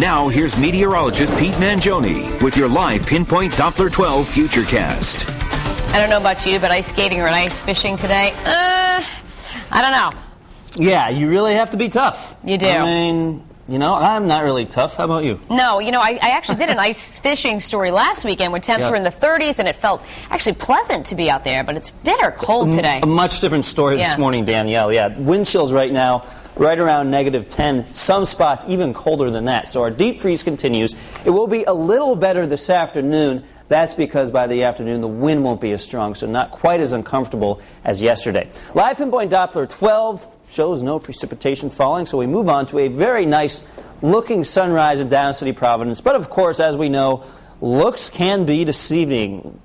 Now, here's meteorologist Pete Mangione with your live Pinpoint Doppler 12 Futurecast. I don't know about you, but ice skating or ice fishing today, I don't know. Yeah, you really have to be tough. You do. I mean, you know, I'm not really tough. How about you? No, you know, I actually did an ice fishing story last weekend when temps were in the 30s, and it felt actually pleasant to be out there, but it's bitter cold today. A much different story this morning, Danielle. Yeah, wind chills right now, right around -10. Some spots even colder than that. So our deep freeze continues. It will be a little better this afternoon. That's because by the afternoon, the wind won't be as strong, so not quite as uncomfortable as yesterday. Live Pinpoint Doppler 12 shows no precipitation falling, so we move on to a very nice looking sunrise in Down City, Providence. But of course, as we know, looks can be deceiving.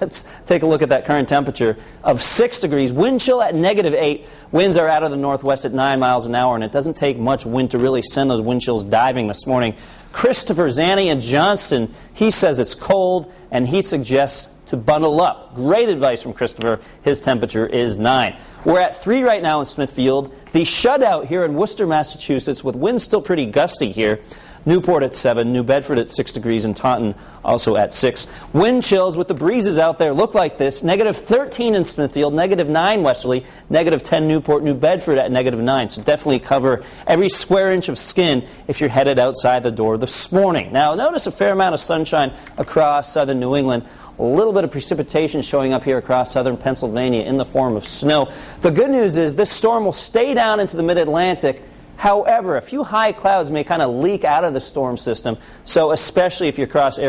Let's take a look at that current temperature of 6 degrees. Wind chill at -8. Winds are out of the northwest at 9 miles an hour, and it doesn't take much wind to really send those wind chills diving this morning. Christopher Zanny in Johnston, he says it's cold, and he suggests to bundle up. Great advice from Christopher. His temperature is 9. We're at 3 right now in Smithfield. The shutout here in Worcester, Massachusetts, with winds still pretty gusty here. Newport at 7, New Bedford at 6 degrees, and Taunton also at 6. Wind chills with the breezes out there look like this. -13 in Smithfield, -9 westerly, -10 Newport, New Bedford at -9. So definitely cover every square inch of skin if you're headed outside the door this morning. Now notice a fair amount of sunshine across southern New England. A little bit of precipitation showing up here across southern Pennsylvania in the form of snow. The good news is this storm will stay down into the mid-Atlantic. However, a few high clouds may kind of leak out of the storm system, so especially if you're across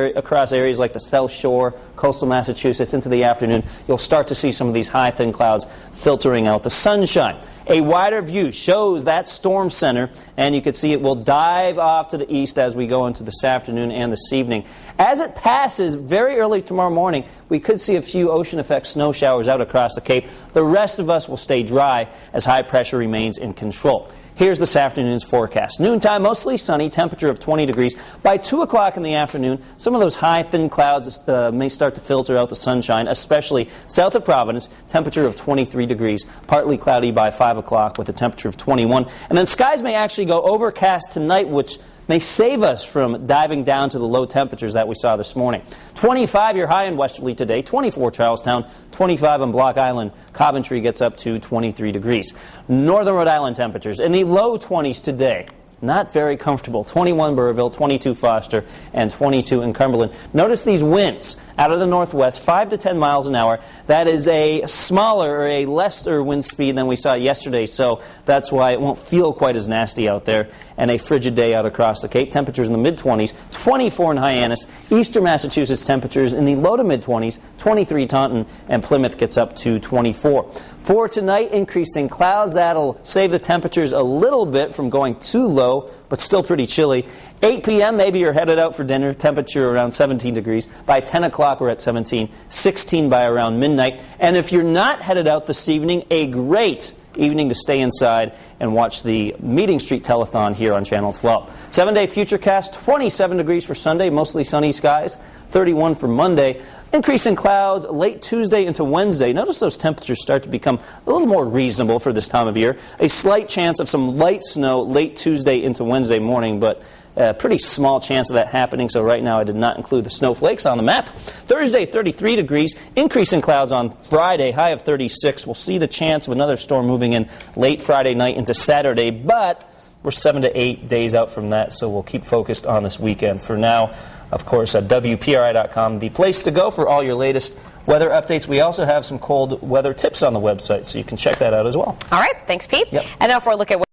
areas like the South Shore, coastal Massachusetts, into the afternoon, you'll start to see some of these high, thin clouds filtering out the sunshine. A wider view shows that storm center, and you can see it will dive off to the east as we go into this afternoon and this evening. As it passes very early tomorrow morning, we could see a few ocean effect snow showers out across the Cape. The rest of us will stay dry as high pressure remains in control. Here's this afternoon's forecast. Noontime, mostly sunny, temperature of 20 degrees. By 2 o'clock in the afternoon, some of those high, thin clouds may start to filter out the sunshine, especially south of Providence, temperature of 23 degrees. Partly cloudy by 5 o'clock with a temperature of 21. And then skies may actually go overcast tonight, which may save us from diving down to the low temperatures that we saw this morning. 25 your high and westerly today, 24 Charlestown, 25 on Block Island. Coventry gets up to 23 degrees. Northern Rhode Island temperatures in the low 20s today. Not very comfortable. 21 Burrillville, 22 Foster, and 22 in Cumberland. Notice these winds out of the northwest, 5 to 10 miles an hour. That is a smaller or a lesser wind speed than we saw yesterday, so that's why it won't feel quite as nasty out there. And a frigid day out across the Cape. Temperatures in the mid-20s, 24 in Hyannis. Eastern Massachusetts temperatures in the low to mid-20s, 23 Taunton, and Plymouth gets up to 24. For tonight, increasing clouds. That'll save the temperatures a little bit from going too low, but still pretty chilly. 8 p.m., maybe you're headed out for dinner, temperature around 17 degrees. By 10 o'clock, we're at 17, 16 by around midnight. And if you're not headed out this evening, a great evening to stay inside and watch the Meeting Street Telethon here on Channel 12. 7-day Futurecast, 27 degrees for Sunday, mostly sunny skies, 31 for Monday. Increasing clouds late Tuesday into Wednesday. Notice those temperatures start to become a little more reasonable for this time of year. A slight chance of some light snow late Tuesday into Wednesday morning, but a pretty small chance of that happening, so right now I did not include the snowflakes on the map. Thursday, 33 degrees. Increasing clouds on Friday, high of 36. We'll see the chance of another storm moving in late Friday night into Saturday, but we're 7 to 8 days out from that, so we'll keep focused on this weekend. For now, of course, at WPRI.com, the place to go for all your latest weather updates. We also have some cold weather tips on the website, so you can check that out as well. All right. Thanks, Pete. Yep. And now for a look at